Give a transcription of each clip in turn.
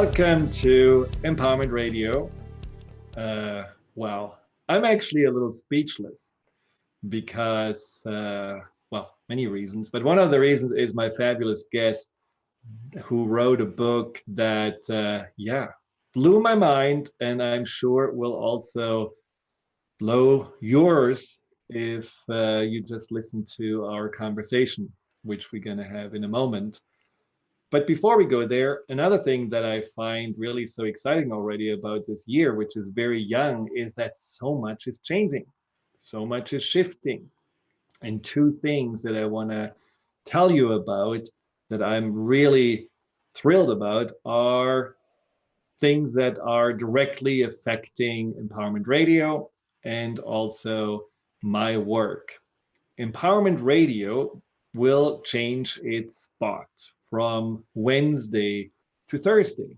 Welcome to Empowerment Radio. Well, I'm actually a little speechless because, many reasons, but one of the reasons is my fabulous guest who wrote a book that, blew my mind, and I'm sure will also blow yours if you just listen to our conversation, which we're going to have in a moment. But before we go there, another thing that I find really so exciting already about this year, which is very young, is that so much is changing. So much is shifting. And two things that I want to tell you about that I'm really thrilled about are things that are directly affecting Empowerment Radio and also my work. Empowerment Radio will change its spot from Wednesday to Thursday.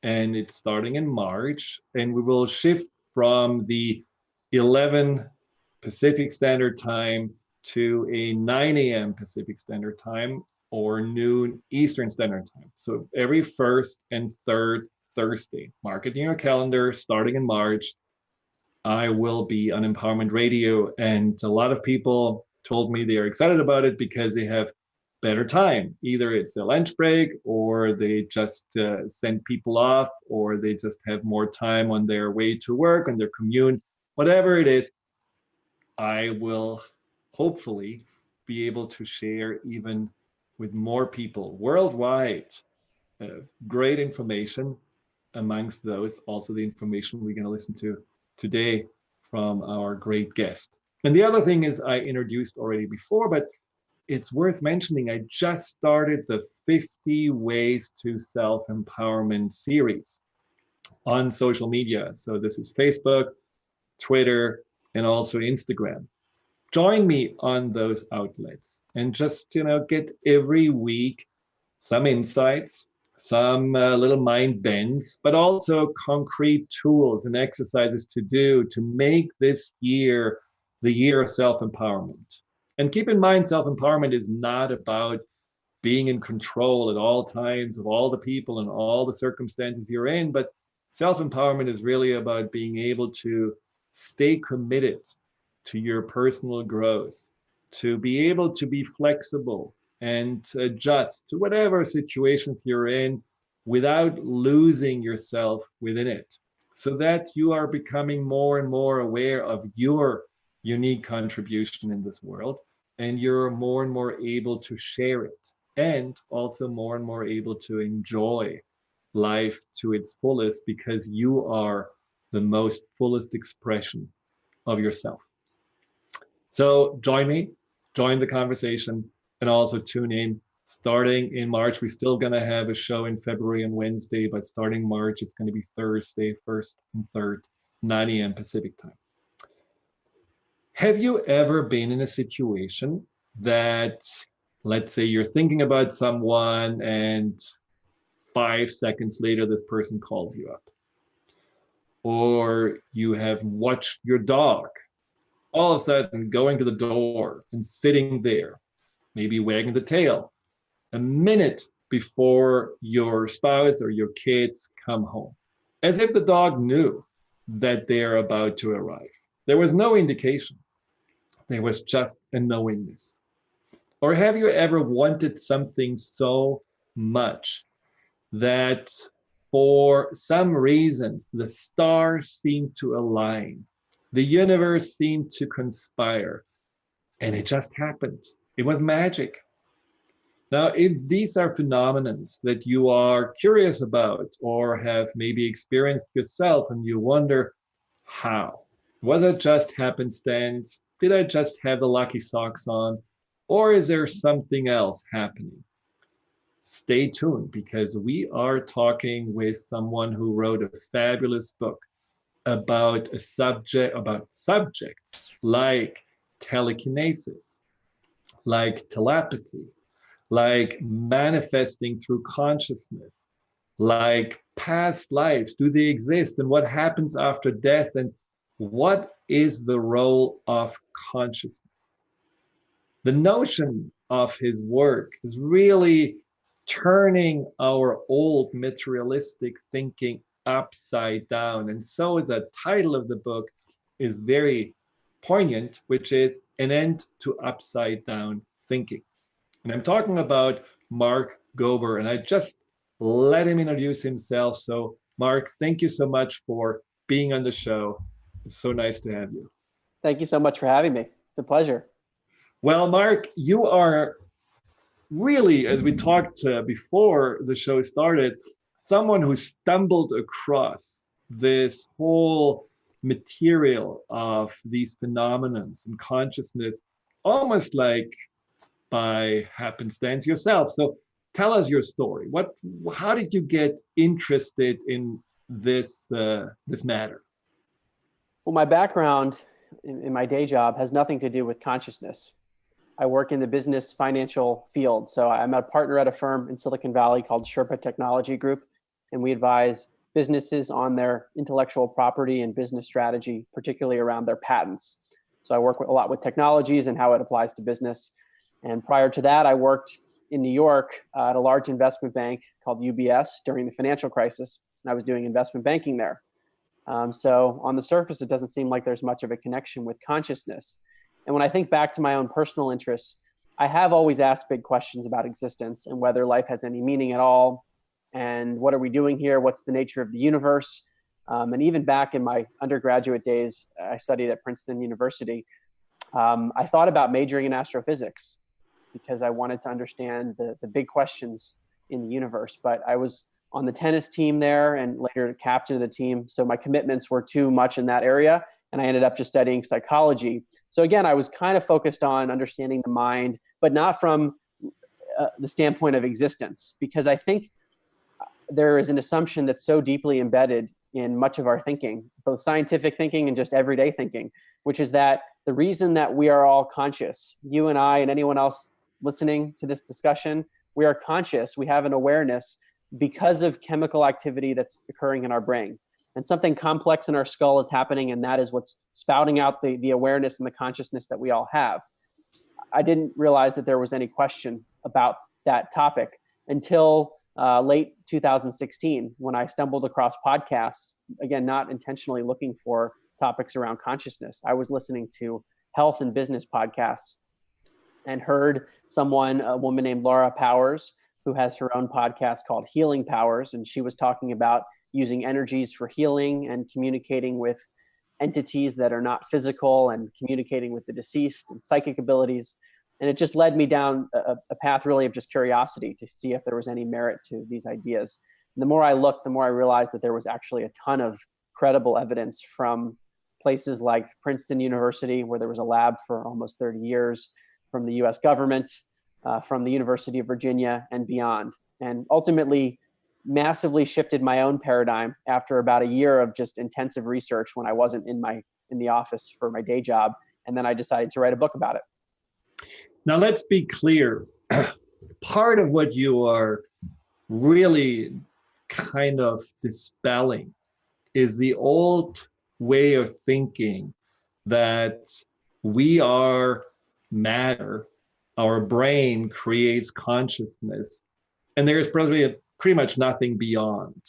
And it's starting in March. And we will shift from the 11 Pacific Standard Time to a 9 a.m. Pacific Standard Time or noon Eastern Standard Time. So every first and third Thursday, mark it in your calendar, starting in March, I will be on Empowerment Radio. And a lot of people told me they are excited about it because they have better time. Either it's their lunch break, or they just send people off, or they just have more time on their way to work, on their commute, whatever it is. I will hopefully be able to share even with more people worldwide great information. Amongst those, also the information we're going to listen to today from our great guest. And the other thing is I introduced already before, but it's worth mentioning, I just started the 50 Ways to Self-Empowerment series on social media. So this is Facebook, Twitter, and also Instagram. Join me on those outlets and just, get every week some insights, some little mind bends, but also concrete tools and exercises to do to make this year the year of self-empowerment. And keep in mind, self-empowerment is not about being in control at all times of all the people and all the circumstances you're in, but self-empowerment is really about being able to stay committed to your personal growth, to be able to be flexible and to adjust to whatever situations you're in without losing yourself within it, so that you are becoming more and more aware of your unique contribution in this world, and you're more and more able to share it, and also more and more able to enjoy life to its fullest, because you are the most fullest expression of yourself. So join me, join the conversation, and also tune in. Starting in March, we're still going to have a show in February and Wednesday, but starting March, it's going to be Thursday, 1st and 3rd, 9 a.m. Pacific time. Have you ever been in a situation that, let's say you're thinking about someone and 5 seconds later, this person calls you up? Or you have watched your dog all of a sudden going to the door and sitting there, maybe wagging the tail, a minute before your spouse or your kids come home, as if the dog knew that they're about to arrive. There was no indication. There was just a knowingness. Or have you ever wanted something so much that for some reasons the stars seemed to align, the universe seemed to conspire, and it just happened? It was magic. Now, if these are phenomena that you are curious about or have maybe experienced yourself, and you wonder how, was it just happenstance? Did I just have the lucky socks on? Or is there something else happening? Stay tuned, because we are talking with someone who wrote a fabulous book about subjects like telekinesis, like telepathy, like manifesting through consciousness, like past lives. Do they exist? And what happens after death? And what is the role of consciousness? The notion of his work is really turning our old materialistic thinking upside down. And so the title of the book is very poignant, which is An End to Upside Down Thinking. And I'm talking about Mark Gober, and I just let him introduce himself. So, Mark, thank you so much for being on the show. It's so nice to have you. Thank you so much for having me. It's a pleasure. Well, Mark, you are really, as we talked before the show started, someone who stumbled across this whole material of these phenomenons and consciousness almost like by happenstance yourself. So tell us your story. How did you get interested in this matter? Well, my background in my day job has nothing to do with consciousness. I work in the business financial field. So I'm a partner at a firm in Silicon Valley called Sherpa Technology Group, and we advise businesses on their intellectual property and business strategy, particularly around their patents. So I work a lot with technologies and how it applies to business. And prior to that, I worked in New York at a large investment bank called UBS during the financial crisis, and I was doing investment banking there. So on the surface, it doesn't seem like there's much of a connection with consciousness. And when I think back to my own personal interests, I have always asked big questions about existence and whether life has any meaning at all. And what are we doing here? What's the nature of the universe? And even back in my undergraduate days, I studied at Princeton University. I thought about majoring in astrophysics because I wanted to understand the big questions in the universe. But I was on the tennis team there and later captain of the team. So my commitments were too much in that area. And I ended up just studying psychology. So again, I was kind of focused on understanding the mind, but not from the standpoint of existence, because I think there is an assumption that's so deeply embedded in much of our thinking, both scientific thinking and just everyday thinking, which is that the reason that we are all conscious, you and I and anyone else listening to this discussion, we are conscious, we have an awareness because of chemical activity that's occurring in our brain. And something complex in our skull is happening, and that is what's spouting out the awareness and the consciousness that we all have. I didn't realize that there was any question about that topic until late 2016, when I stumbled across podcasts, again, not intentionally looking for topics around consciousness. I was listening to health and business podcasts and heard a woman named Laura Powers, who has her own podcast called Healing Powers, and she was talking about using energies for healing and communicating with entities that are not physical and communicating with the deceased and psychic abilities. And it just led me down a path really of just curiosity to see if there was any merit to these ideas. And the more I looked, the more I realized that there was actually a ton of credible evidence from places like Princeton University, where there was a lab for almost 30 years, from the US government, from the University of Virginia and beyond. And ultimately, massively shifted my own paradigm after about a year of just intensive research when I wasn't in the office for my day job. And then I decided to write a book about it. Now, let's be clear. Part of what you are really kind of dispelling is the old way of thinking that we are matter, our brain creates consciousness, and there's probably pretty much nothing beyond.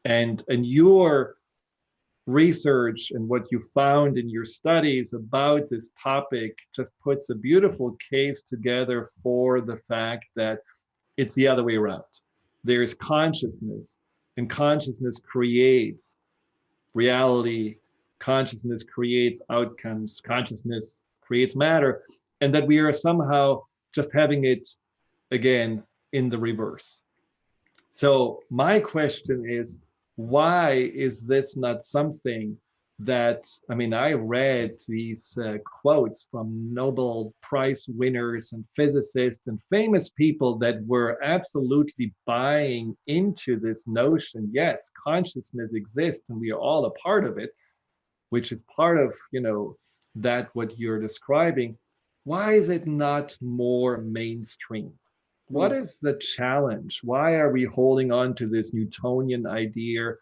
And your research and what you found in your studies about this topic just puts a beautiful case together for the fact that it's the other way around. There's consciousness, and consciousness creates reality, consciousness creates outcomes, consciousness creates matter, and that we are somehow just having it again in the reverse. So my question is, why is this not something that, I mean, I read these quotes from Nobel Prize winners and physicists and famous people that were absolutely buying into this notion. Yes, consciousness exists and we are all a part of it, which is part of, that what you're describing. Why is it not more mainstream? What is the challenge? Why are we holding on to this Newtonian idea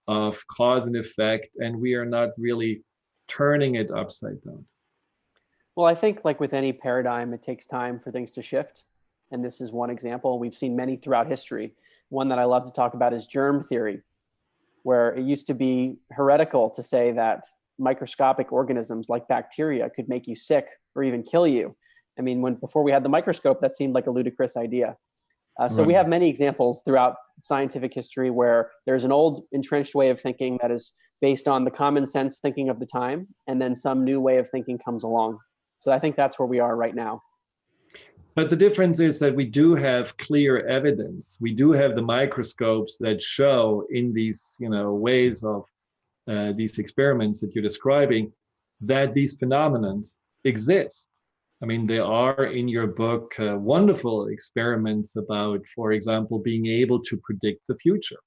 of cause and effect, and we are not really turning it upside down? Well, I think like with any paradigm, it takes time for things to shift. And this is one example. We've seen many throughout history. One that I love to talk about is germ theory, where it used to be heretical to say that microscopic organisms like bacteria could make you sick or even kill you. I mean, before we had the microscope, that seemed like a ludicrous idea. So we have many examples throughout scientific history where there's an old entrenched way of thinking that is based on the common sense thinking of the time, and then some new way of thinking comes along. So I think that's where we are right now. But the difference is that we do have clear evidence. We do have the microscopes that show in these, ways of these experiments that you're describing, that these phenomena exist. I mean, there are in your book wonderful experiments about, for example, being able to predict the future,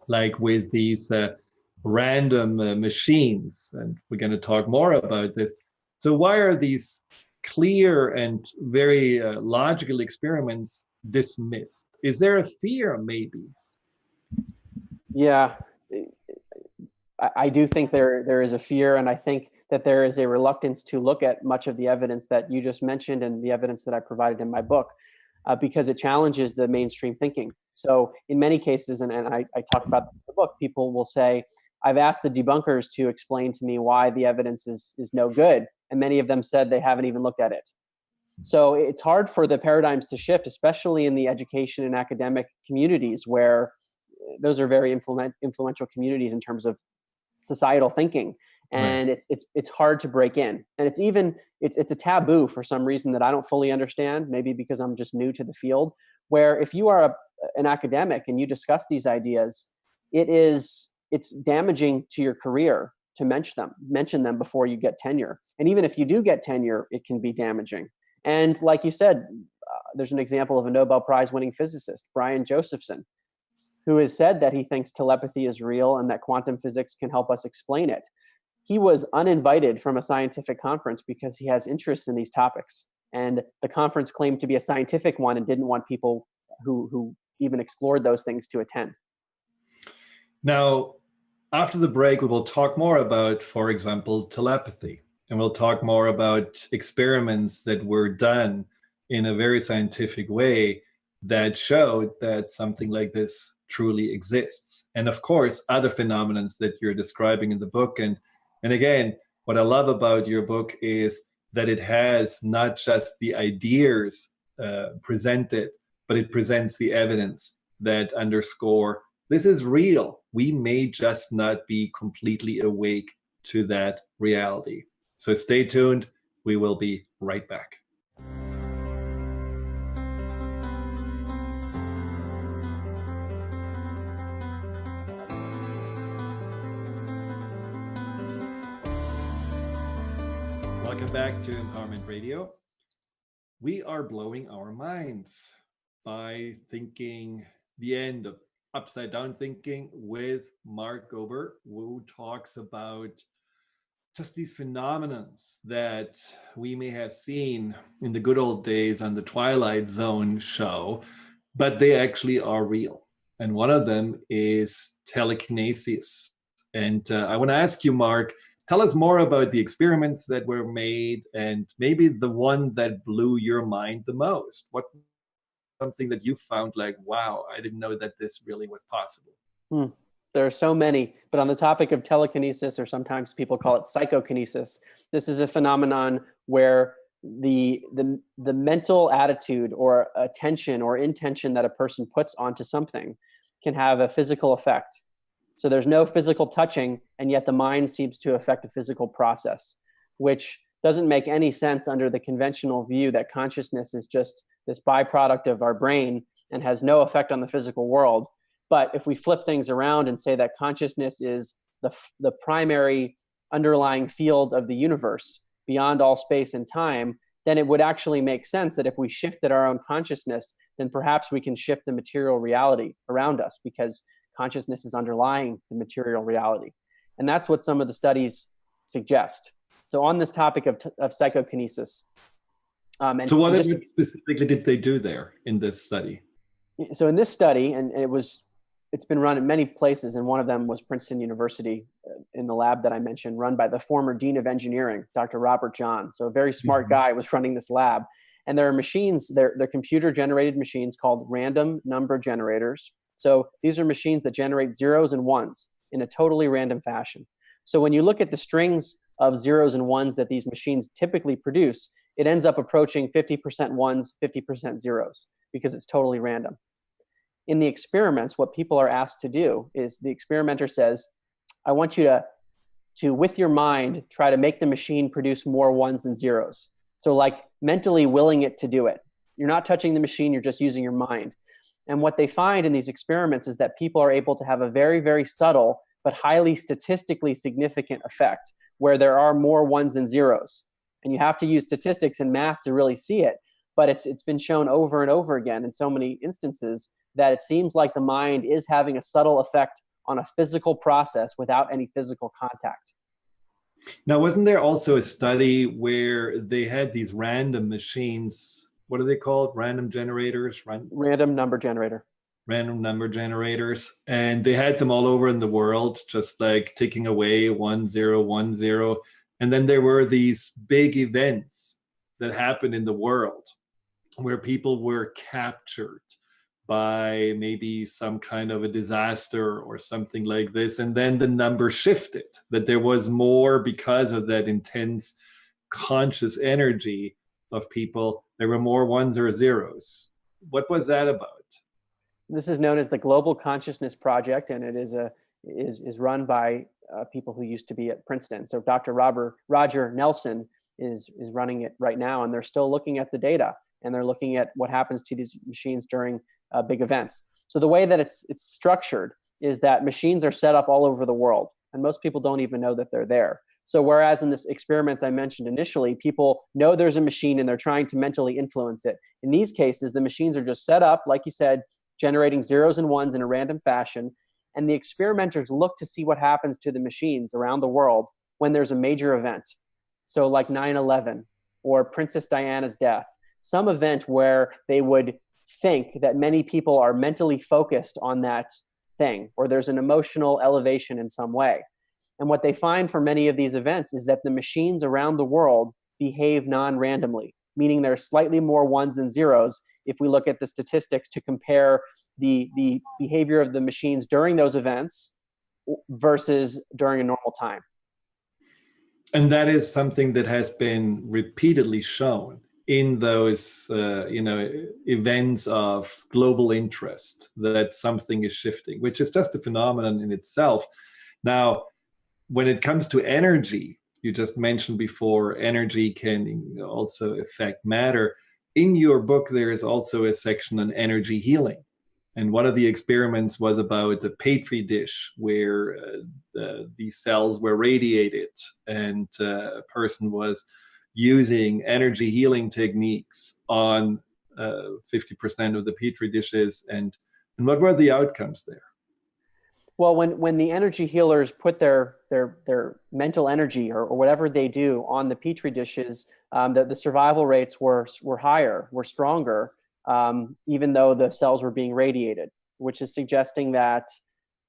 like with these random machines. And we're going to talk more about this. So why are these clear and very logical experiments dismissed? Is there a fear, maybe? Yeah, I do think there is a fear, and I think that there is a reluctance to look at much of the evidence that you just mentioned and the evidence that I provided in my book, because it challenges the mainstream thinking. So in many cases, and I talk about this in the book, people will say, I've asked the debunkers to explain to me why the evidence is no good. And many of them said they haven't even looked at it. So it's hard for the paradigms to shift, especially in the education and academic communities, where those are very influential communities in terms of societal thinking. And right. It's hard to break in. And it's a taboo for some reason that I don't fully understand, maybe because I'm just new to the field, where if you are an academic and you discuss these ideas, it's damaging to your career to mention them before you get tenure. And even if you do get tenure, it can be damaging. And like you said, there's an example of a Nobel Prize winning physicist, Brian Josephson, who has said that he thinks telepathy is real and that quantum physics can help us explain it. He was uninvited from a scientific conference because he has interests in these topics. And the conference claimed to be a scientific one and didn't want people who even explored those things to attend. Now, after the break, we will talk more about, for example, telepathy. And we'll talk more about experiments that were done in a very scientific way that showed that something like this truly exists. And of course, other phenomena that you're describing in the book. And again, what I love about your book is that it has not just the ideas presented, but it presents the evidence that underscore this is real. We may just not be completely awake to that reality. So stay tuned. We will be right back. Welcome back to Empowerment Radio. We are blowing our minds by thinking the end of upside down thinking with Mark Gober, who talks about just these phenomena that we may have seen in the good old days on the Twilight Zone show, but they actually are real. And one of them is telekinesis. And I want to ask you, Mark, tell us more about the experiments that were made and maybe the one that blew your mind the most. What something that you found like, wow, I didn't know that this really was possible? There are so many, but on the topic of telekinesis, or sometimes people call it psychokinesis, this is a phenomenon where the mental attitude or attention or intention that a person puts onto something can have a physical effect. So there's no physical touching, and yet the mind seems to affect a physical process, which doesn't make any sense under the conventional view that consciousness is just this byproduct of our brain and has no effect on the physical world. But if we flip things around and say that consciousness is the primary underlying field of the universe beyond all space and time, then it would actually make sense that if we shifted our own consciousness, then perhaps we can shift the material reality around us, because consciousness is underlying the material reality. And that's what some of the studies suggest. So on this topic of psychokinesis. So what specifically did they do there in this study? So in this study, and it's been run in many places, and one of them was Princeton University in the lab that I mentioned, run by the former dean of engineering, Dr. Robert John. So a very smart guy was running this lab. And there are machines, they're computer generated machines called random number generators. So these are machines that generate zeros and ones in a totally random fashion. So when you look at the strings of zeros and ones that these machines typically produce, it ends up approaching 50% ones, 50% zeros, because it's totally random. In the experiments, what people are asked to do is the experimenter says, I want you to with your mind, try to make the machine produce more ones than zeros. So like mentally willing it to do it. You're not touching the machine, you're just using your mind. And what they find in these experiments is that people are able to have a very, very subtle but highly statistically significant effect where there are more ones than zeros. And you have to use statistics and math to really see it. But it's been shown over and over again in so many instances that it seems like the mind is having a subtle effect on a physical process without any physical contact. Now, wasn't there also a study where they had these random machines? What are they called? Random generators? Random number generator. Random number generators. And they had them all over in the world, just like ticking away 1010. And then there were these big events that happened in the world where people were captured by maybe some kind of a disaster or something like this. And then the number shifted, that there was more because of that intense conscious energy of people. There were more ones or zeros. What was that about? This is known as the Global Consciousness Project, and it is run by people who used to be at Princeton. So Dr. Roger Nelson is running it right now, and they're still looking at the data, and they're looking at what happens to these machines during big events. So the way that it's structured is that machines are set up all over the world, and most people don't even know that they're there. So whereas in this experiments I mentioned initially, people know there's a machine and they're trying to mentally influence it. In these cases, the machines are just set up, like you said, generating zeros and ones in a random fashion, and the experimenters look to see what happens to the machines around the world when there's a major event. So like 9/11 or Princess Diana's death, some event where they would think that many people are mentally focused on that thing, or there's an emotional elevation in some way. And what they find for many of these events is that the machines around the world behave non-randomly, meaning there's slightly more ones than zeros if we look at the statistics to compare the behavior of the machines during those events versus during a normal time. And that is something that has been repeatedly shown in those events of global interest, that something is shifting, which is just a phenomenon in itself. Now, when it comes to energy, you just mentioned before, energy can also affect matter. In your book, there is also a section on energy healing. And one of the experiments was about a petri dish where these cells were radiated, and a person was using energy healing techniques on 50% of the petri dishes. And what were the outcomes there? Well, when the energy healers put their mental energy or whatever they do on the petri dishes, the survival rates were higher, were stronger, even though the cells were being radiated, which is suggesting that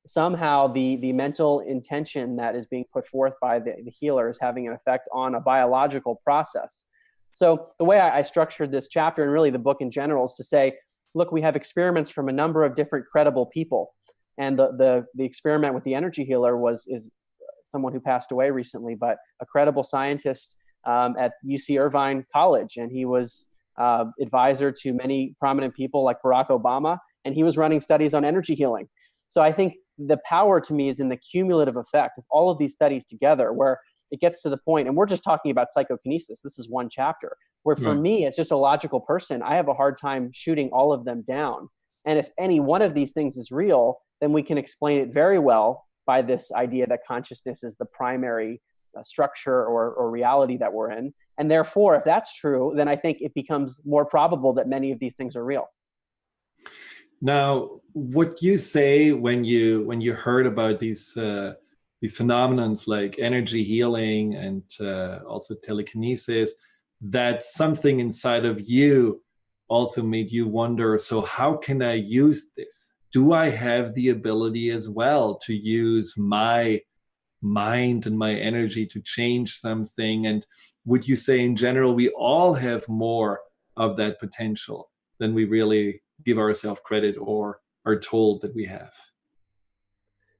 somehow the mental intention that is being put forth by the healer is having an effect on a biological process. So the way I structured this chapter, and really the book in general, is to say, look, we have experiments from a number of different credible people. And the experiment with the energy healer is someone who passed away recently, but a credible scientist at UC Irvine College. And he was advisor to many prominent people like Barack Obama, and he was running studies on energy healing. So I think the power to me is in the cumulative effect of all of these studies together, where it gets to the point, and we're just talking about psychokinesis. This is one chapter, where for me, as just a logical person, I have a hard time shooting all of them down. And if any one of these things is real, then we can explain it very well by this idea that consciousness is the primary structure or reality that we're in. And therefore, if that's true, then I think it becomes more probable that many of these things are real. Now, what you say when you heard about these phenomenons like energy healing and also telekinesis, that something inside of you also made you wonder, so how can I use this? Do I have the ability as well to use my mind and my energy to change something? And would you say in general, we all have more of that potential than we really give ourselves credit or are told that we have.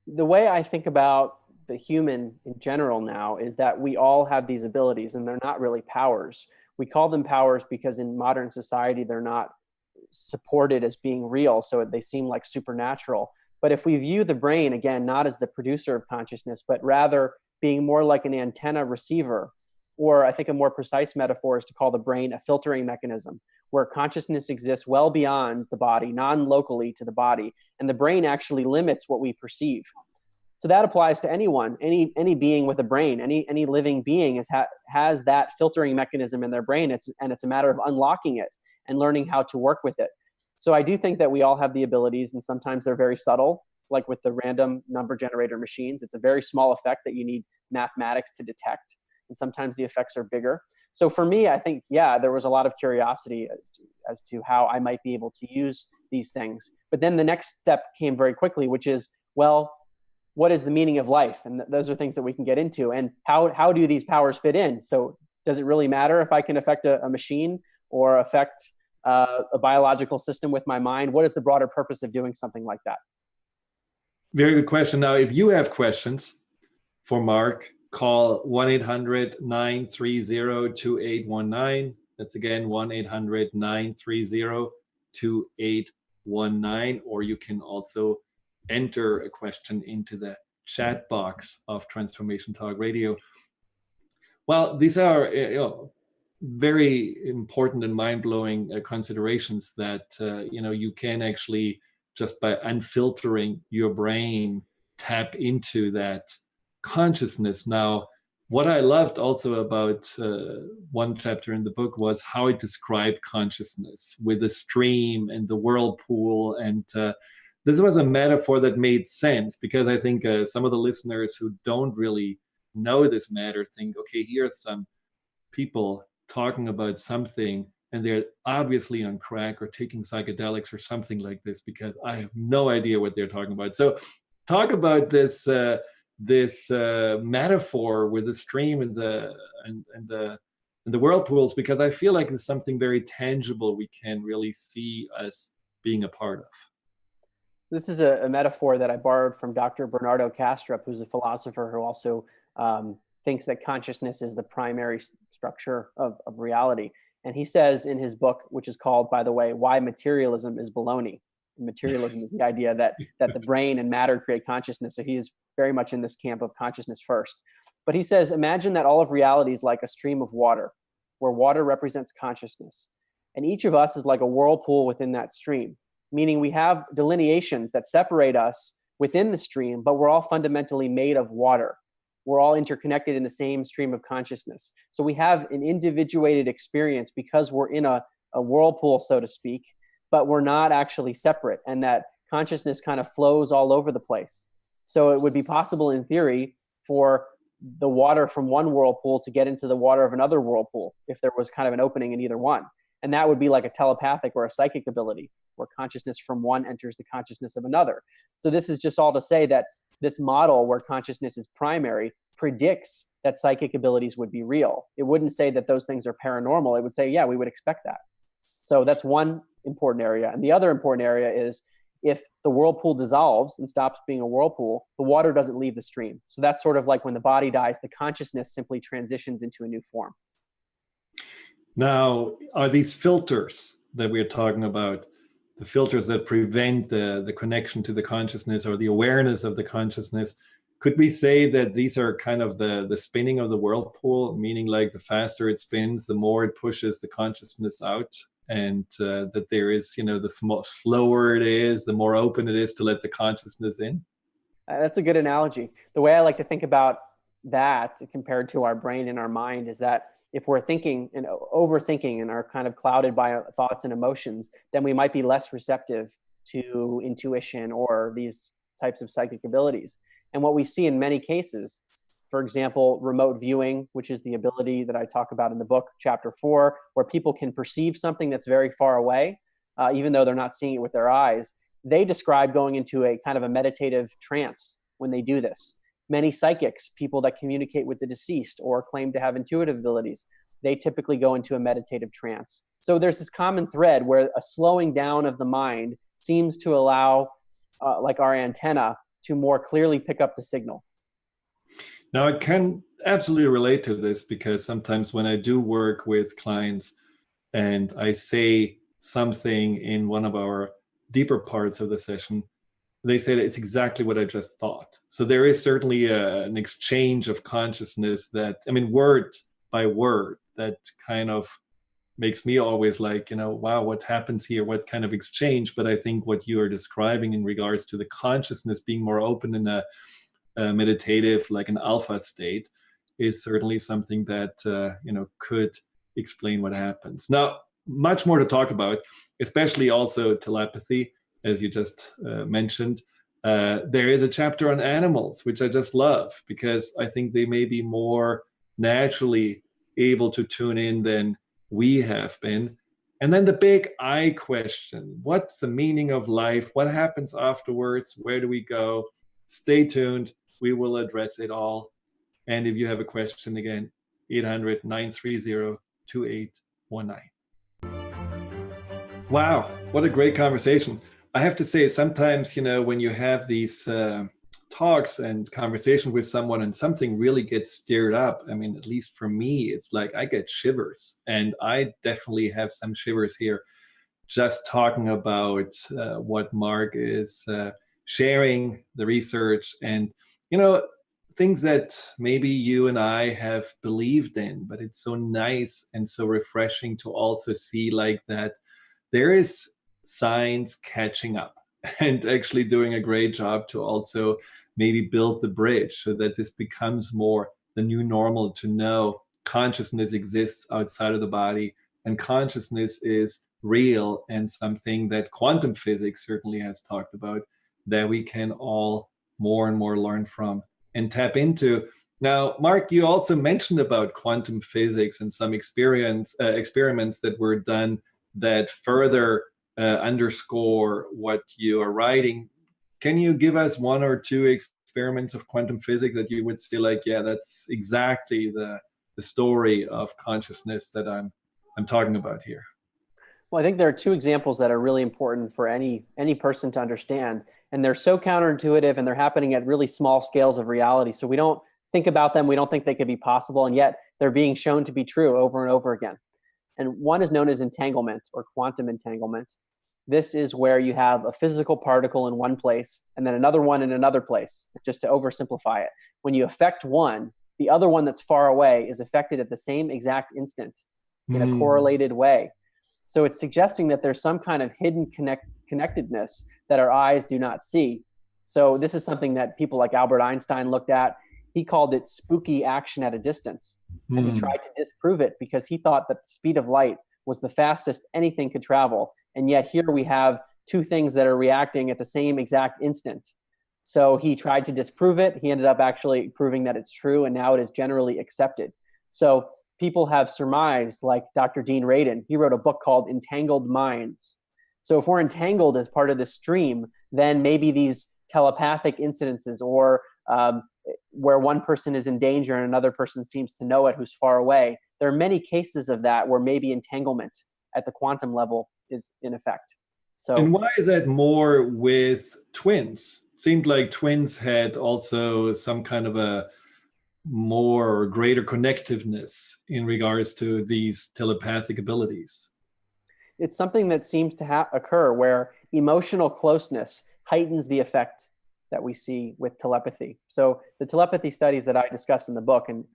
The way I think about the human in general now is that we all have these abilities, and they're not really powers. We call them powers because in modern society, they're not supported as being real, so they seem like supernatural. But if we view the brain, again, not as the producer of consciousness, but rather being more like an antenna receiver, or I think a more precise metaphor is to call the brain a filtering mechanism, where consciousness exists well beyond the body, non-locally to the body, and the brain actually limits what we perceive. So that applies to anyone, any being with a brain, any living being has that filtering mechanism in their brain. It's a matter of unlocking it and learning how to work with it. So I do think that we all have the abilities, and sometimes they're very subtle, like with the random number generator machines. It's a very small effect that you need mathematics to detect, and sometimes the effects are bigger. So for me, I think, yeah, there was a lot of curiosity as to how I might be able to use these things. But then the next step came very quickly, which is, well, what is the meaning of life? And those are things that we can get into. And how do these powers fit in? So does it really matter if I can affect a machine or affect a biological system with my mind? What is the broader purpose of doing something like that? Very good question. Now, if you have questions for Mark, call 1-800-930-2819. That's again, 1-800-930-2819. Or you can also enter a question into the chat box of Transformation Talk Radio. Well, these are very important and mind-blowing considerations that you can actually, just by unfiltering your brain, tap into that consciousness. Now, what I loved also about one chapter in the book was how it described consciousness with the stream and the whirlpool. And this was a metaphor that made sense, because I think some of the listeners who don't really know this matter think, okay, here's some people talking about something and they're obviously on crack or taking psychedelics or something like this, because I have no idea what they're talking about. So talk about this metaphor with the stream and the whirlpools, because I feel like it's something very tangible we can really see us being a part of. This is a metaphor that I borrowed from Dr. Bernardo Kastrup, who's a philosopher who also thinks that consciousness is the primary structure of reality. And he says in his book, which is called, by the way, Why Materialism is Baloney. Materialism is the idea that the brain and matter create consciousness. So he's very much in this camp of consciousness first. But he says, imagine that all of reality is like a stream of water, where water represents consciousness. And each of us is like a whirlpool within that stream, meaning we have delineations that separate us within the stream, but we're all fundamentally made of water. We're all interconnected in the same stream of consciousness. So we have an individuated experience because we're in a whirlpool, so to speak, but we're not actually separate, and that consciousness kind of flows all over the place. So it would be possible in theory for the water from one whirlpool to get into the water of another whirlpool if there was kind of an opening in either one. And that would be like a telepathic or a psychic ability, where consciousness from one enters the consciousness of another. So this is just all to say that this model where consciousness is primary predicts that psychic abilities would be real. It wouldn't say that those things are paranormal. It would say, yeah, we would expect that. So that's one important area. And the other important area is if the whirlpool dissolves and stops being a whirlpool, the water doesn't leave the stream. So that's sort of like when the body dies, the consciousness simply transitions into a new form. Now, are these filters that we're talking about, the filters that prevent the connection to the consciousness or the awareness of the consciousness, could we say that these are kind of the spinning of the whirlpool, meaning like the faster it spins, the more it pushes the consciousness out, and that there is, the slower it is, the more open it is to let the consciousness in? That's a good analogy. The way I like to think about that compared to our brain and our mind is that if we're thinking and overthinking and are kind of clouded by thoughts and emotions, then we might be less receptive to intuition or these types of psychic abilities. And what we see in many cases, for example, remote viewing, which is the ability that I talk about in the book, chapter 4, where people can perceive something that's very far away, even though they're not seeing it with their eyes. They describe going into a kind of a meditative trance when they do this. Many psychics, people that communicate with the deceased or claim to have intuitive abilities, they typically go into a meditative trance. So there's this common thread where a slowing down of the mind seems to allow like our antenna to more clearly pick up the signal. Now, I can absolutely relate to this because sometimes when I do work with clients and I say something in one of our deeper parts of the session, they say that it's exactly what I just thought. So there is certainly an exchange of consciousness that, I mean, word by word, that kind of makes me always like, wow, what happens here? What kind of exchange? But I think what you are describing in regards to the consciousness being more open in a meditative, like an alpha state, is certainly something that could explain what happens. Now, much more to talk about, especially also telepathy, as you just mentioned. There is a chapter on animals, which I just love because I think they may be more naturally able to tune in than we have been. And then the big I question: what's the meaning of life? What happens afterwards? Where do we go? Stay tuned. We will address it all. And if you have a question, again, 800-930-2819. Wow, what a great conversation. I have to say, sometimes, when you have these talks and conversation with someone and something really gets stirred up, I mean, at least for me, it's like I get shivers. And I definitely have some shivers here just talking about what Mark is sharing, the research, and, things that maybe you and I have believed in, but it's so nice and so refreshing to also see like that there is science catching up and actually doing a great job to also maybe build the bridge so that this becomes more the new normal, to know consciousness exists outside of the body and consciousness is real, and something that quantum physics certainly has talked about, that we can all more and more learn from and tap into. Now, Mark, you also mentioned about quantum physics and some experiments that were done that further underscore what you are writing. Can you give us one or two experiments of quantum physics that you would say like, yeah, that's exactly the story of consciousness that I'm talking about here? Well, I think there are two examples that are really important for any person to understand, and they're so counterintuitive, and they're happening at really small scales of reality. So we don't think about them, we don't think they could be possible, and yet they're being shown to be true over and over again. And one is known as entanglement or quantum entanglement. This is where you have a physical particle in one place and then another one in another place, just to oversimplify it. When you affect one, the other one that's far away is affected at the same exact instant in a correlated way. So it's suggesting that there's some kind of hidden connectedness that our eyes do not see. So this is something that people like Albert Einstein looked at. He called it spooky action at a distance. And he tried to disprove it because he thought that the speed of light was the fastest anything could travel. And yet here we have two things that are reacting at the same exact instant. So he tried to disprove it. He ended up actually proving that it's true, and now it is generally accepted. So people have surmised, like Dr. Dean Radin, he wrote a book called Entangled Minds. So if we're entangled as part of this stream, then maybe these telepathic incidences, or where one person is in danger and another person seems to know it who's far away, there are many cases of that where maybe entanglement at the quantum level is in effect. So, and why is that more with twins? Seemed like twins had also some kind of a more or greater connectiveness in regards to these telepathic abilities. It's something that seems to occur where emotional closeness heightens the effect that we see with telepathy. So the telepathy studies that I discuss in the book, and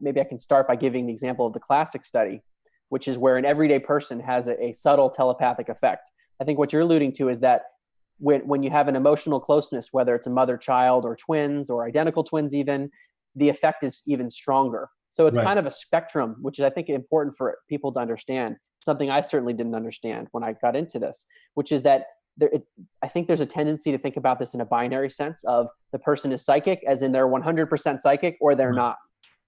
maybe I can start by giving the example of the classic study, which is where an everyday person has a subtle telepathic effect. I think what you're alluding to is that when you have an emotional closeness, whether it's a mother-child or twins or identical twins even, the effect is even stronger. So it's kind of a spectrum, which is, I think, important for people to understand. Something I certainly didn't understand when I got into this, which is that I think there's a tendency to think about this in a binary sense of the person is psychic, as in they're 100% psychic or they're not.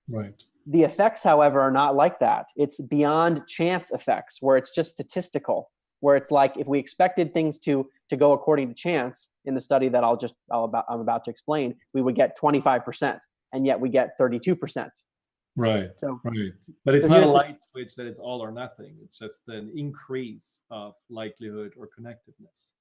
Right. The effects, however, are not like that. It's beyond chance effects, where it's just statistical, where it's like if we expected things to go according to chance in the study that I'm about to explain, we would get 25%, and yet we get 32%. Right, So, right. But it's so not a here's the light switch that it's all or nothing. It's just an increase of likelihood or connectedness.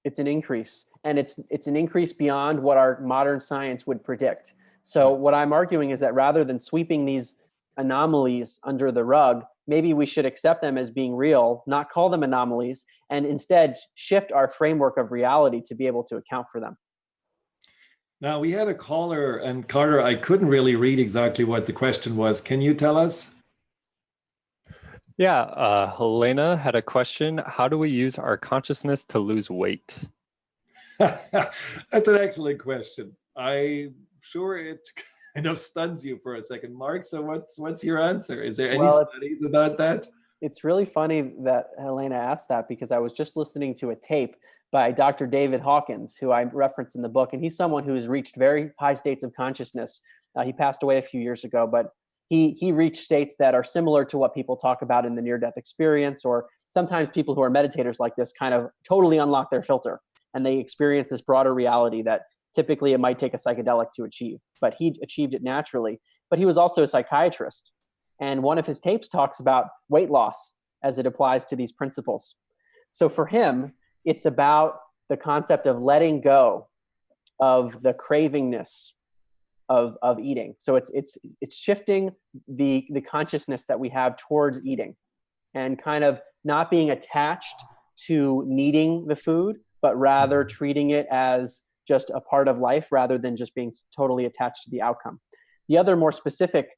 it's an increase, and it's an increase beyond what our modern science would predict. So Yes. what I'm arguing is that rather than sweeping these anomalies under the rug, maybe we should accept them as being real, not call them anomalies, and instead shift our framework of reality to be able to account for them. Now we had a caller, and Carter, I couldn't really read exactly what the question was. Can you tell us? Yeah, Helena had a question. How do we use our consciousness to lose weight? That's an excellent question. I'm sure it kind of stuns you for a second, Mark. So what's your answer? Is there any Well, studies about that? it's really funny that Helena asked that, because I was just listening to a tape by Dr. David Hawkins, who I reference in the book, and he's someone who has reached very high states of consciousness. He passed away a few years ago, but he reached states that are similar to what people talk about in the near-death experience, or sometimes people who are meditators like this kind of totally unlock their filter, and they experience this broader reality that typically it might take a psychedelic to achieve, but he achieved it naturally. But he was also a psychiatrist, and one of his tapes talks about weight loss as it applies to these principles. So for him, it's about the concept of letting go of the cravingness of eating. So it's shifting the consciousness that we have towards eating, and kind of not being attached to needing the food, but rather treating it as just a part of life rather than just being totally attached to the outcome. The other more specific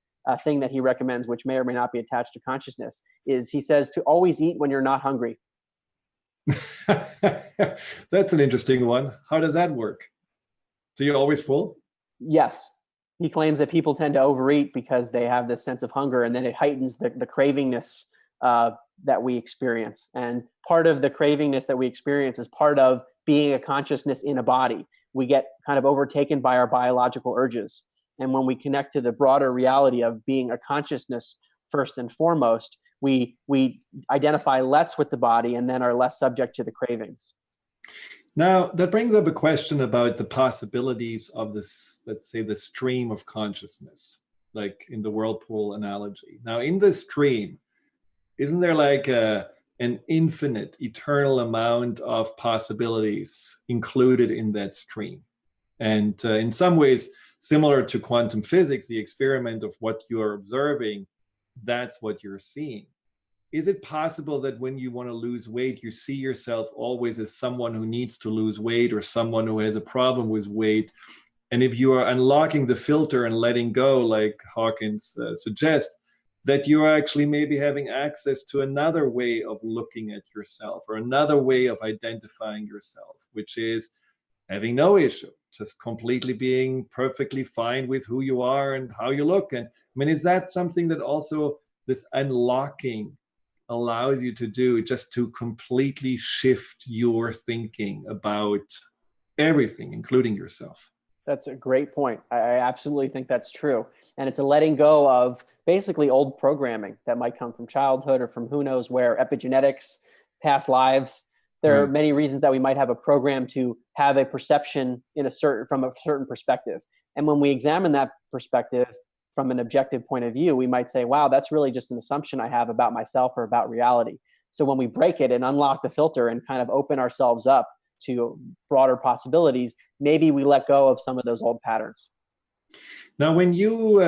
thing that he recommends, which may or may not be attached to consciousness, is he says to always eat when you're not hungry. That's an interesting one. How does that work? So you're always full? Yes. He claims that people tend to overeat because they have this sense of hunger, and then it heightens the cravingness that we experience. And part of the cravingness that we experience is part of being a consciousness in a body. We get kind of overtaken by our biological urges. And when we connect to the broader reality of being a consciousness first and foremost, we identify less with the body and then are less subject to the cravings. Now, that brings up a question about the possibilities of this, let's say, the stream of consciousness, like in the whirlpool analogy. Now, in the stream, isn't there like an infinite, eternal amount of possibilities included in that stream? And in some ways, similar to quantum physics, the experiment of what you're observing, that's what you're seeing. Is it possible that when you want to lose weight, you see yourself always as someone who needs to lose weight or someone who has a problem with weight? And if you are unlocking the filter and letting go, like Hawkins suggests, that you are actually maybe having access to another way of looking at yourself or another way of identifying yourself, which is having no issue, just completely being perfectly fine with who you are and how you look. And I mean, is that something that also this unlocking allows you to do, just to completely shift your thinking about everything, including yourself? That's a great point. I absolutely think that's true. And it's a letting go of basically old programming that might come from childhood or from who knows where, epigenetics, past lives. There are many reasons that we might have a program to have a perception from a certain perspective. And when we examine that perspective from an objective point of view, we might say, wow, that's really just an assumption I have about myself or about reality. So when we break it and unlock the filter and kind of open ourselves up to broader possibilities, maybe we let go of some of those old patterns. Now, when you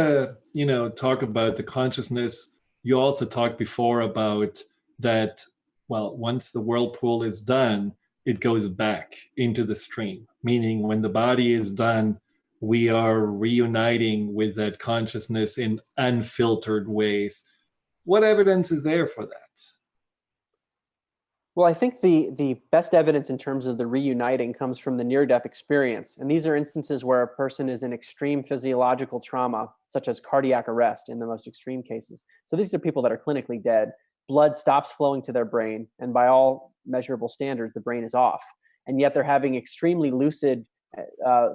talk about the consciousness, you also talked before about that. Well, once the whirlpool is done, it goes back into the stream. Meaning, when the body is done, we are reuniting with that consciousness in unfiltered ways. What evidence is there for that? Well, I think the best evidence in terms of the reuniting comes from the near-death experience. And these are instances where a person is in extreme physiological trauma, such as cardiac arrest in the most extreme cases. So these are people that are clinically dead. Blood stops flowing to their brain, and by all measurable standards, the brain is off. And yet they're having extremely lucid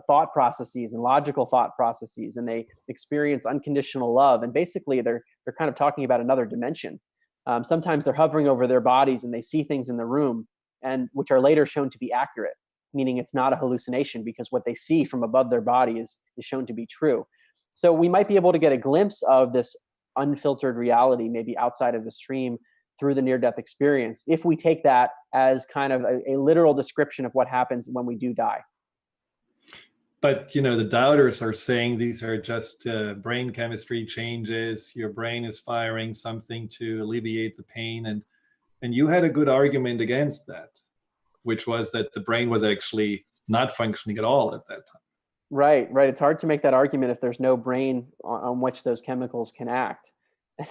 thought processes and logical thought processes, and they experience unconditional love. And basically, they're kind of talking about another dimension. Sometimes they're hovering over their bodies and they see things in the room, and which are later shown to be accurate, meaning it's not a hallucination because what they see from above their body is shown to be true. So we might be able to get a glimpse of this unfiltered reality, maybe outside of the stream, through the near-death experience, if we take that as kind of a literal description of what happens when we do die. But the doubters are saying these are just brain chemistry changes. Your brain is firing something to alleviate the pain, and you had a good argument against that, which was that the brain was actually not functioning at all at that time. Right. It's hard to make that argument if there's no brain on which those chemicals can act.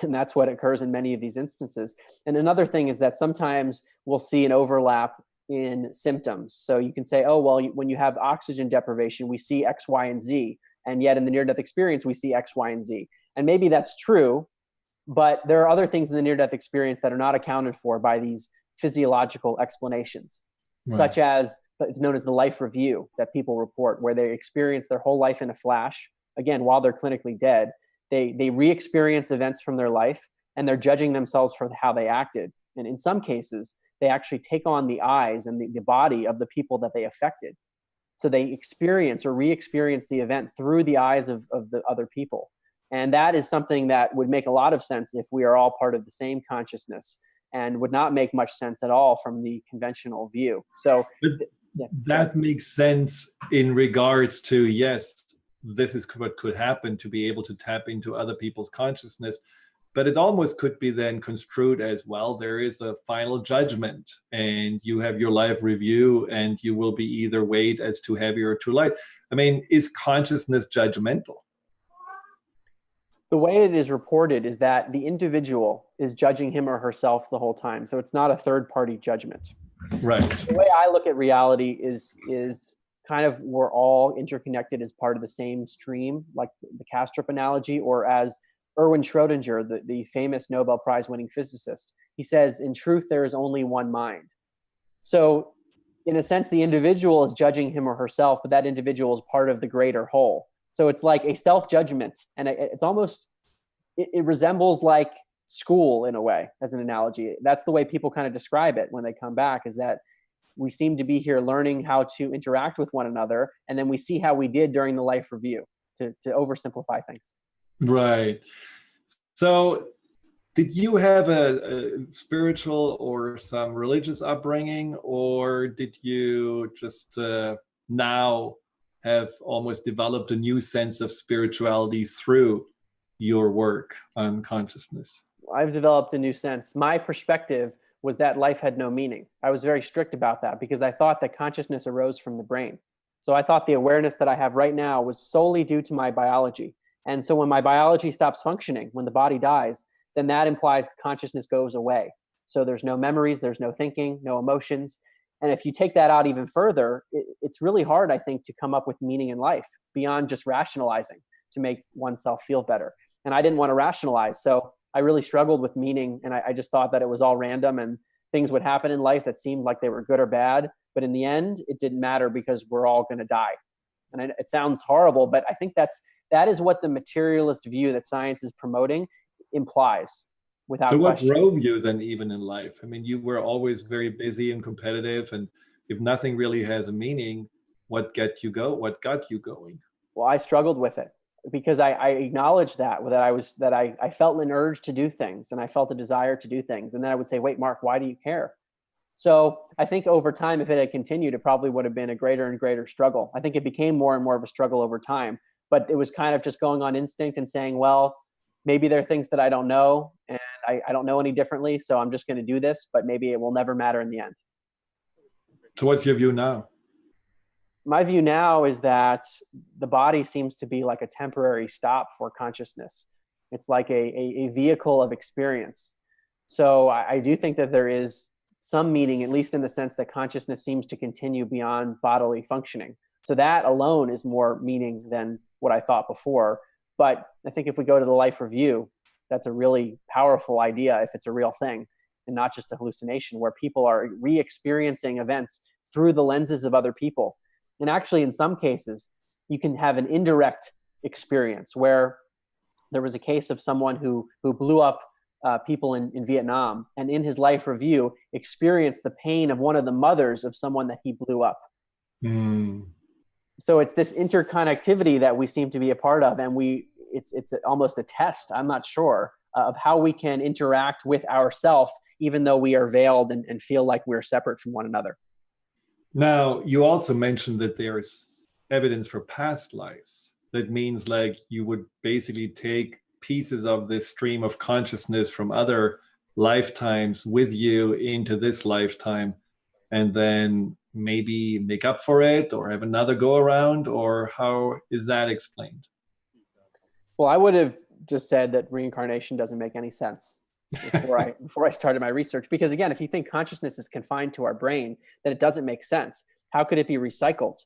And that's what occurs in many of these instances. And another thing is that sometimes we'll see an overlap in symptoms. So you can say, oh, well, when you have oxygen deprivation, we see X, Y, and Z. And yet in the near-death experience, we see X, Y, and Z. And maybe that's true, but there are other things in the near-death experience that are not accounted for by these physiological explanations, such as it's known as the life review that people report, where they experience their whole life in a flash, again, while they're clinically dead. They re-experience events from their life, and they're judging themselves for how they acted. And in some cases, they actually take on the eyes and the body of the people that they affected. So they experience or re-experience the event through the eyes of the other people. And that is something that would make a lot of sense if we are all part of the same consciousness, and would not make much sense at all from the conventional view. So that makes sense in regards to, yes, this is what could happen, to be able to tap into other people's consciousness. But it almost could be then construed as, well, there is a final judgment and you have your life review and you will be either weighed as too heavy or too light. I mean, is consciousness judgmental? The way it is reported is that the individual is judging him or herself the whole time. So it's not a third-party judgment. Right. The way I look at reality is kind of, we're all interconnected as part of the same stream, like the Kastrup analogy, or as Erwin Schrödinger, the famous Nobel Prize winning physicist, he says, in truth, there is only one mind. So in a sense, the individual is judging him or herself, but that individual is part of the greater whole. So it's like a self-judgment, and it's almost, it resembles like school in a way, as an analogy. That's the way people kind of describe it when they come back, is that we seem to be here learning how to interact with one another, and then we see how we did during the life review, to oversimplify things. Right. So did you have a spiritual or some religious upbringing, or did you just now have almost developed a new sense of spirituality through your work on consciousness? I've developed a new sense. My perspective was that life had no meaning. I was very strict about that because I thought that consciousness arose from the brain. So I thought the awareness that I have right now was solely due to my biology. And so when my biology stops functioning, when the body dies, then that implies the consciousness goes away. So there's no memories, there's no thinking, no emotions. And if you take that out even further, it's really hard, I think, to come up with meaning in life beyond just rationalizing to make oneself feel better. And I didn't want to rationalize. So I really struggled with meaning, and I just thought that it was all random and things would happen in life that seemed like they were good or bad. But in the end, it didn't matter because we're all going to die. And it sounds horrible, but I think that is what the materialist view that science is promoting implies, without question. So what question. drove you then even in life? I mean, you were always very busy and competitive, and if nothing really has a meaning, what got you going? Well, I struggled with it because I acknowledged that I felt an urge to do things, and I felt a desire to do things. And then I would say, wait, Mark, why do you care? So I think over time, if it had continued, it probably would have been a greater and greater struggle. I think it became more and more of a struggle over time, but it was kind of just going on instinct and saying, well, maybe there are things that I don't know, and I don't know any differently, so I'm just going to do this, but maybe it will never matter in the end. So what's your view now? My view now is that the body seems to be like a temporary stop for consciousness. It's like a vehicle of experience. So I do think that there is some meaning, at least in the sense that consciousness seems to continue beyond bodily functioning. So that alone is more meaning than what I thought before. But I think if we go to the life review, that's a really powerful idea if it's a real thing and not just a hallucination, where people are re-experiencing events through the lenses of other people. And actually, in some cases, you can have an indirect experience where there was a case of someone who blew up people in Vietnam, and in his life review experienced the pain of one of the mothers of someone that he blew up. So it's this interconnectivity that we seem to be a part of, and it's almost a test, I'm not sure, of how we can interact with ourself, even though we are veiled and feel like we're separate from one another. Now, you also mentioned that there's evidence for past lives. That means like you would basically take pieces of this stream of consciousness from other lifetimes with you into this lifetime, and then maybe make up for it or have another go around, or how is that explained? Well, I would have just said that reincarnation doesn't make any sense before I started my research. Because again, if you think consciousness is confined to our brain, then it doesn't make sense. How could it be recycled?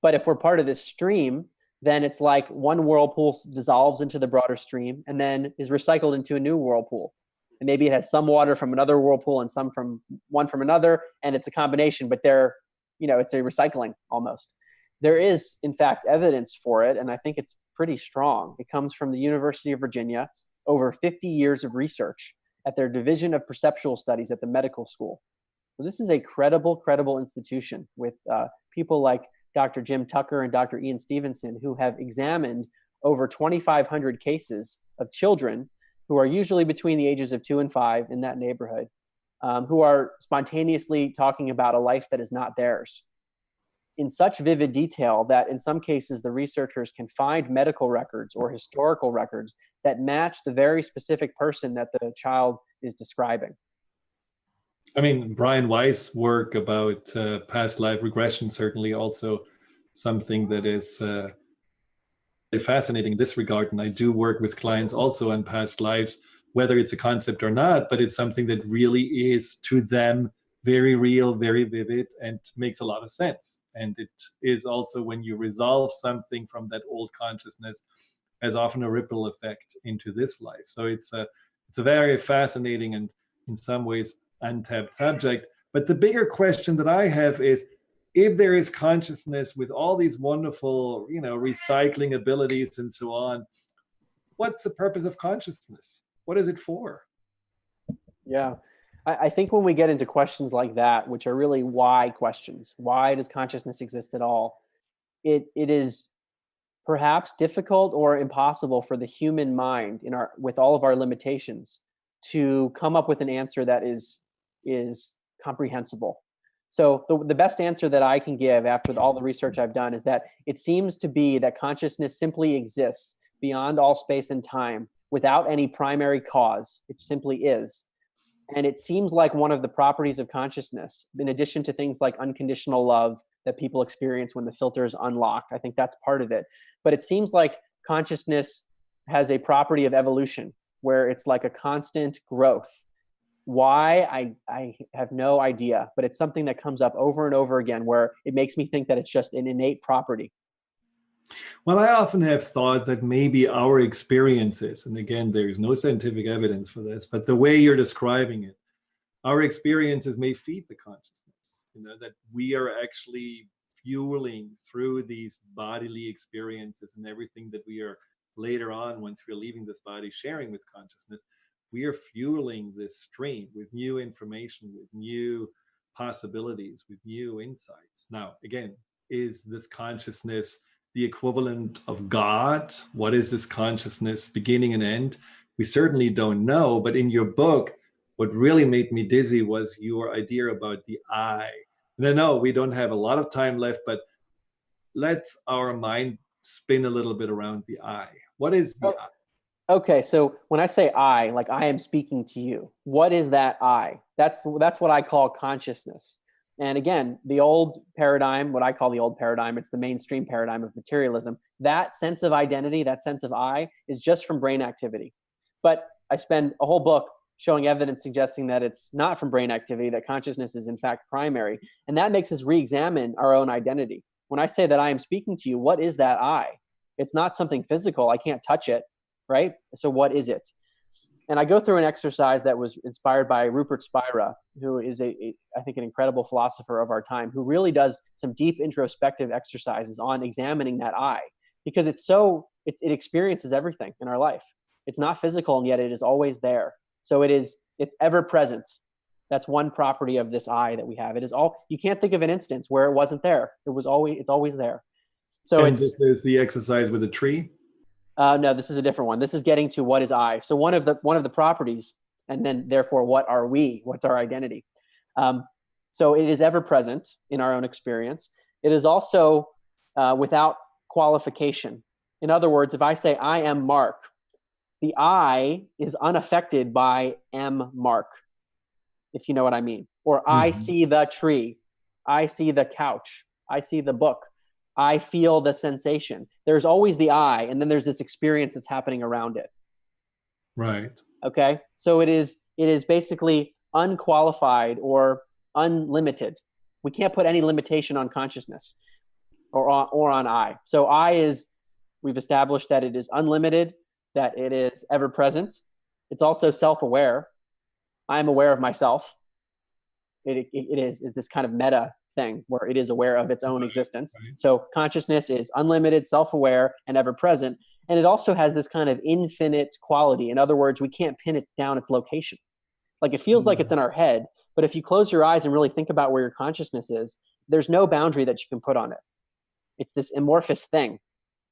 But if we're part of this stream, then it's like one whirlpool dissolves into the broader stream and then is recycled into a new whirlpool. And maybe it has some water from another whirlpool and some from one from another, and it's a combination, but it's a recycling almost. There is, in fact, evidence for it, and I think it's pretty strong. It comes from the University of Virginia, over 50 years of research at their Division of Perceptual Studies at the medical school. So this is a credible institution with people like Dr. Jim Tucker and Dr. Ian Stevenson, who have examined over 2,500 cases of children who are usually between the ages of 2 and 5 in that neighborhood, who are spontaneously talking about a life that is not theirs in such vivid detail that in some cases the researchers can find medical records or historical records that match the very specific person that the child is describing. I mean, Brian Weiss' work about past life regression, certainly also something that is fascinating in this regard. And I do work with clients also on past lives, whether it's a concept or not, but it's something that really is to them very real, very vivid, and makes a lot of sense. And it is also, when you resolve something from that old consciousness, has often a ripple effect into this life. So it's a very fascinating and in some ways untapped subject. But the bigger question that I have is, if there is consciousness with all these wonderful, recycling abilities and so on, what's the purpose of consciousness? What is it for? Yeah. I think when we get into questions like that, which are really why questions, why does consciousness exist at all? It is perhaps difficult or impossible for the human mind with all of our limitations to come up with an answer that is comprehensible. So the best answer that I can give after all the research I've done is that it seems to be that consciousness simply exists beyond all space and time without any primary cause. It simply is. And it seems like one of the properties of consciousness, in addition to things like unconditional love that people experience when the filter is unlocked, I think that's part of it. But it seems like consciousness has a property of evolution, where it's like a constant growth. Why? I have no idea, but it's something that comes up over and over again, where it makes me think that it's just an innate property. Well, I often have thought that maybe our experiences, and again, there is no scientific evidence for this, but the way you're describing it, our experiences may feed the consciousness, that we are actually fueling through these bodily experiences and everything that we are later on, once we're leaving this body, sharing with consciousness. We are fueling this stream with new information, with new possibilities, with new insights. Now, again, is this consciousness the equivalent of God? What is this consciousness, beginning and end? We certainly don't know, but in your book, what really made me dizzy was your idea about the I. And I know we don't have a lot of time left, but let's our mind spin a little bit around the I. What is the I? Okay, so when I say I, like I am speaking to you, what is that I? That's what I call consciousness. And again, the old paradigm, what I call the old paradigm, it's the mainstream paradigm of materialism. That sense of identity, that sense of I, is just from brain activity. But I spend a whole book showing evidence suggesting that it's not from brain activity, that consciousness is in fact primary. And that makes us re-examine our own identity. When I say that I am speaking to you, what is that I? It's not something physical. I can't touch it, right? So what is it? And I go through an exercise that was inspired by Rupert Spira, who is I think an incredible philosopher of our time, who really does some deep introspective exercises on examining that I, because it experiences everything in our life. It's not physical, and yet it is always there. So it's ever present. That's one property of this I that we have. You can't think of an instance where it wasn't there. It's always there. So and this is the exercise with a tree? No, this is a different one. This is getting to what is I. So one of the properties, and then therefore what are we? What's our identity? So it is ever present in our own experience. It is also without qualification. In other words, if I say I am Mark, the I is unaffected by am Mark, if you know what I mean. Or I see the tree, I see the couch, I see the book, I feel the sensation. There's always the I, and then there's this experience that's happening around it. Right. Okay. So it is basically unqualified or unlimited. We can't put any limitation on consciousness or on I. So I is, we've established that it is unlimited, that it is ever present. It's also self-aware. I'm aware of myself. It is this kind of meta thing where it is aware of its own existence. Right. So consciousness is unlimited, self-aware, and ever present. And it also has this kind of infinite quality. In other words, we can't pin it down its location. Like it feels like it's in our head, but if you close your eyes and really think about where your consciousness is, there's no boundary that you can put on it. It's this amorphous thing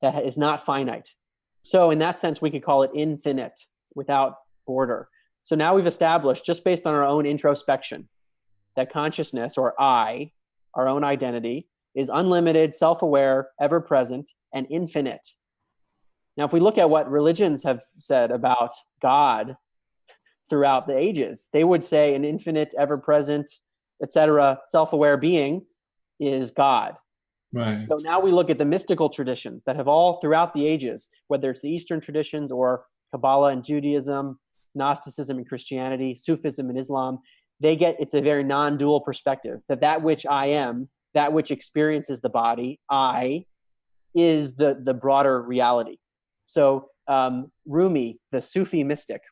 that is not finite. So in that sense, we could call it infinite without border. So now we've established, just based on our own introspection, that consciousness, or I, our own identity, is unlimited, self-aware, ever-present, and infinite. Now, if we look at what religions have said about God throughout the ages, they would say an infinite, ever-present, etc., self-aware being is God. Right. So now we look at the mystical traditions that have all throughout the ages, whether it's the Eastern traditions or Kabbalah and Judaism, Gnosticism and Christianity, Sufism and Islam, it's a very non-dual perspective, that which I am, that which experiences the body, I, is the broader reality. So Rumi, the Sufi mystic,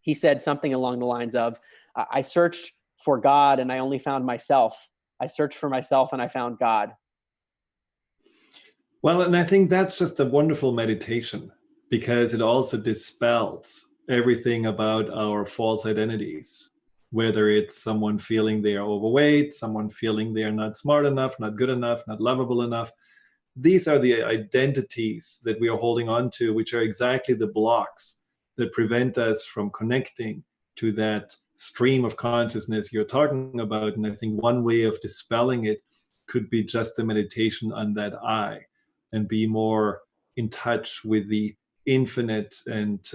he said something along the lines of, I searched for God and I only found myself. I searched for myself and I found God. Well, and I think that's just a wonderful meditation because it also dispels everything about our false identities, whether it's someone feeling they are overweight, someone feeling they are not smart enough, not good enough, not lovable enough. These are the identities that we are holding on to, which are exactly the blocks that prevent us from connecting to that stream of consciousness you're talking about. And I think one way of dispelling it could be just a meditation on that I, and be more in touch with the infinite and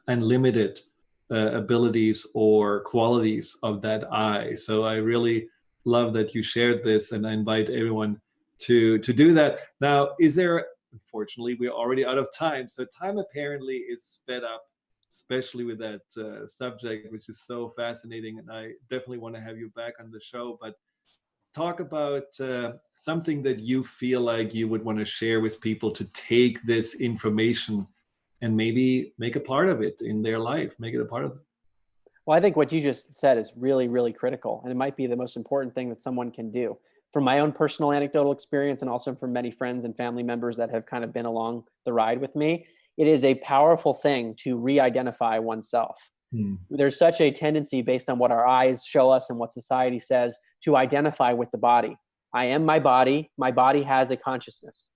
unlimited abilities or qualities of that I. So I really love that you shared this, and I invite everyone to do that. Now, unfortunately, we're already out of time. So time apparently is sped up, especially with that subject, which is so fascinating. And I definitely want to have you back on the show. But talk about something that you feel like you would want to share with people to take this information and maybe make a part of it in their life, make it a part of them. Well, I think what you just said is really, really critical. And it might be the most important thing that someone can do. From my own personal anecdotal experience, and also from many friends and family members that have kind of been along the ride with me, it is a powerful thing to re-identify oneself. There's such a tendency, based on what our eyes show us and what society says, to identify with the body. I am my body. My body has a consciousness.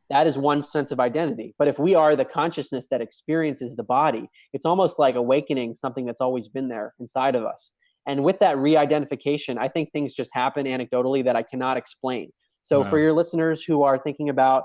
That is one sense of identity. But if we are the consciousness that experiences the body, it's almost like awakening something that's always been there inside of us. And with that re-identification, I think things just happen anecdotally that I cannot explain. So for your listeners who are thinking about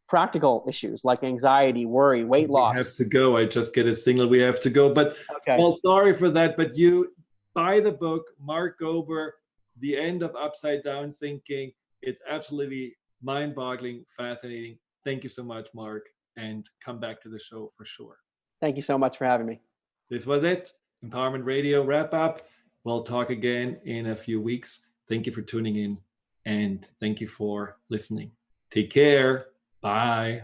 practical issues like anxiety, worry, weight loss. We have to go. I just get a signal. We have to go. But okay. Well, sorry for that. But you buy the book, Mark Gober, The End of Upside Down Thinking. It's absolutely mind-boggling, fascinating. Thank you so much, Mark. And come back to the show for sure. Thank you so much for having me. This was it. Empowerment Radio wrap up. We'll talk again in a few weeks. Thank you for tuning in, and thank you for listening. Take care. Bye.